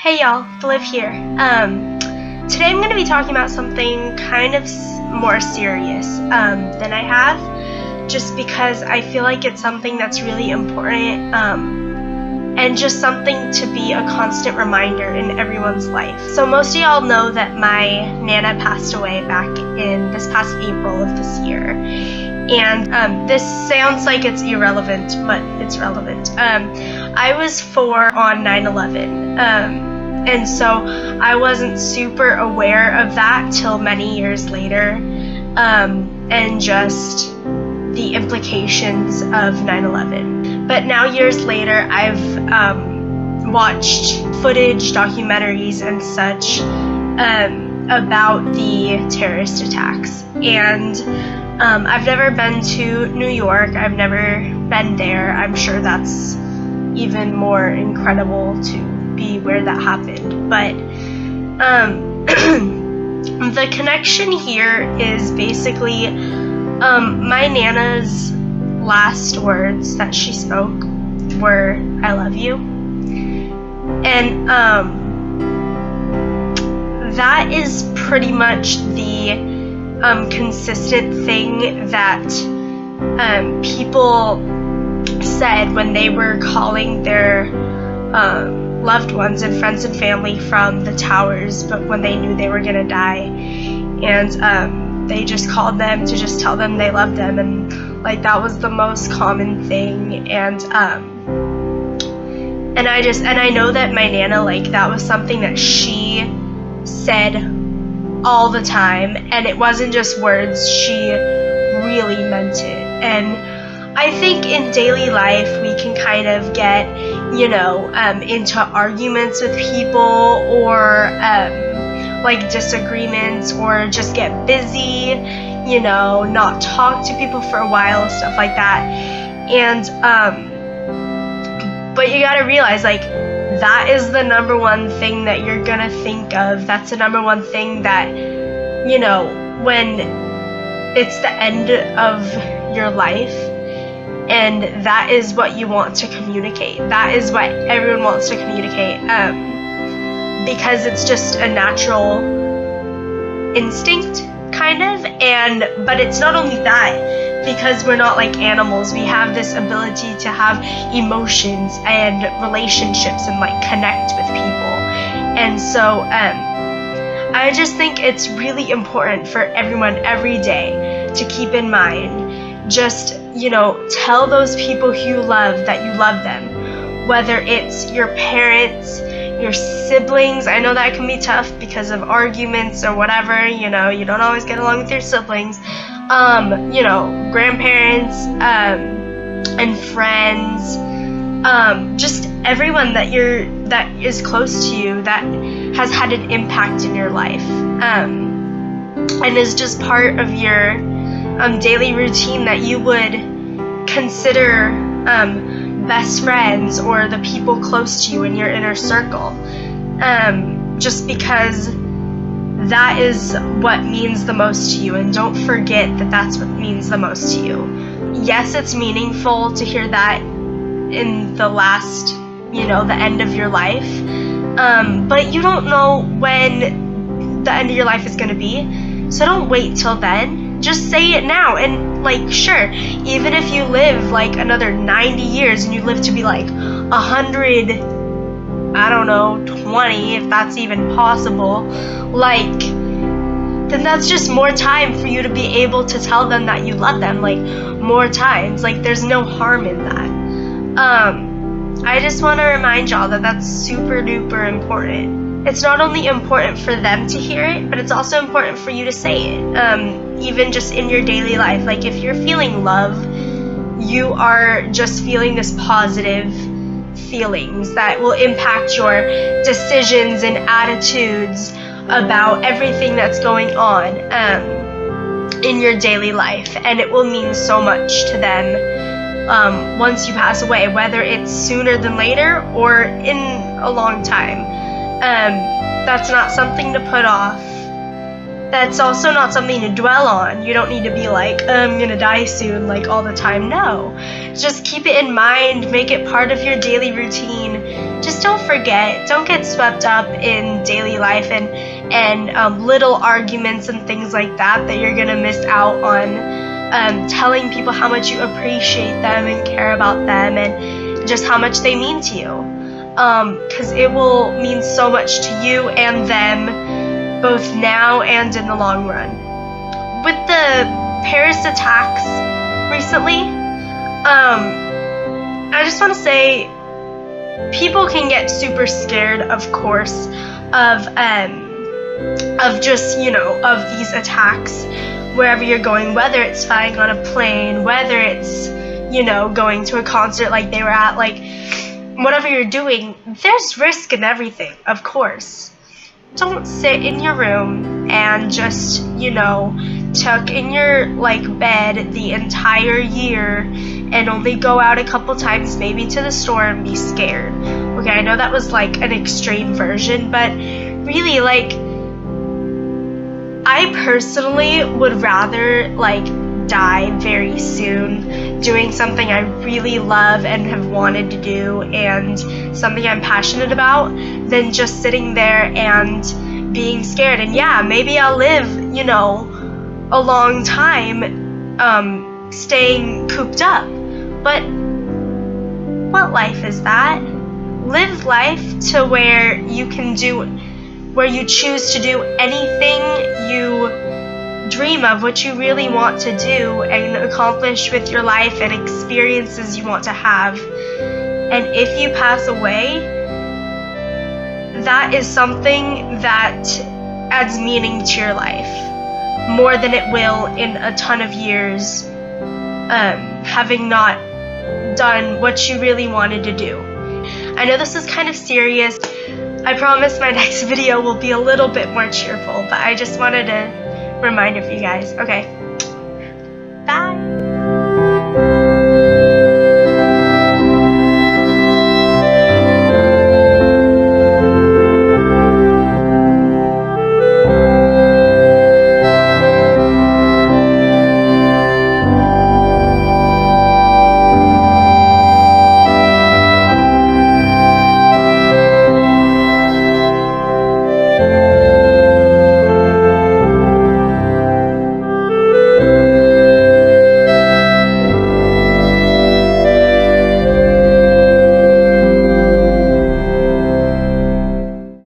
Hey y'all, Liv here. Today I'm going to be talking about something kind of more serious than I have, just because I feel like it's something that's really important and just something to be a constant reminder in everyone's life. So most of y'all know that my Nana passed away back in this past April of this year. And this sounds like it's irrelevant, but it's relevant. I was 4 on 9/11, and so I wasn't super aware of that till many years later, and just the implications of 9/11. But now years later, I've watched footage, documentaries, and such about the terrorist attacks. And I've never been to New York. I've never been there. I'm sure that's even more incredible to be where that happened. But the connection here is basically my Nana's last words that she spoke were, "I love you." And that is pretty much the consistent thing that people said when they were calling their loved ones and friends and family from the towers, but when they knew they were gonna die, and they just called them to just tell them they loved them, and like that was the most common thing. And I know that my Nana, like, that was something that she said all the time, and it wasn't just words, she really meant it. And I think in daily life we can kind of get, into arguments with people, or like disagreements, or just get busy, not talk to people for a while, stuff like that. And but you gotta realize, like, that is the number one thing that you're gonna think of. That's the number one thing that, when it's the end of your life, and that is what you want to communicate. That is what everyone wants to communicate, because it's just a natural instinct, kind of. But it's not only that, because we're not like animals. We have this ability to have emotions and relationships and like connect with people. And so I just think it's really important for everyone every day to keep in mind, just, tell those people who you love that you love them, whether it's your parents, your siblings. I know that can be tough because of arguments or whatever, you don't always get along with your siblings, grandparents, and friends, just everyone that is close to you that has had an impact in your life, and is just part of your daily routine, that you would consider best friends, or the people close to you in your inner circle, just because that is what means the most to you. And don't forget that that's what means the most to you. Yes, it's meaningful to hear that in the last, the end of your life, but you don't know when the end of your life is going to be, so don't wait till then. Just say it now. And like, sure, even if you live like another 90 years and you live to be like 100, I don't know, 20, if that's even possible, like, then that's just more time for you to be able to tell them that you love them, like, more times. Like, there's no harm in that. I just want to remind y'all that that's super duper important. It's not only important for them to hear it, but it's also important for you to say it, even just in your daily life. Like, if you're feeling love, you are just feeling this positive feelings that will impact your decisions and attitudes about everything that's going on in your daily life, and it will mean so much to them once you pass away, whether it's sooner than later or in a long time. That's not something to put off. That's also not something to dwell on. You don't need to be like, I'm gonna die soon, like, all the time. No. Just keep it in mind, make it part of your daily routine just don't forget, don't get swept up in daily life and little arguments and things like that you're gonna miss out on telling people how much you appreciate them and care about them and just how much they mean to you. Because it will mean so much to you and them, both now and in the long run. With the Paris attacks recently, I just want to say, people can get super scared, of course, of just, of these attacks wherever you're going, whether it's flying on a plane, whether it's, going to a concert like they were at, like, whatever you're doing, there's risk in everything, of course. Don't sit in your room and just, tuck in your, bed the entire year and only go out a couple times, maybe to the store, and be scared. Okay, I know that was, an extreme version, but really, I personally would rather, die very soon doing something I really love and have wanted to do and something I'm passionate about than just sitting there and being scared. And yeah, maybe I'll live, a long time staying cooped up. But what life is that? Live life to where you choose to do anything you dream of, what you really want to do and accomplish with your life and experiences you want to have. And if you pass away, that is something that adds meaning to your life more than it will in a ton of years having not done what you really wanted to do. I know this is kind of serious. I promise my next video will be a little bit more cheerful, but I just wanted to reminder for you guys. Okay,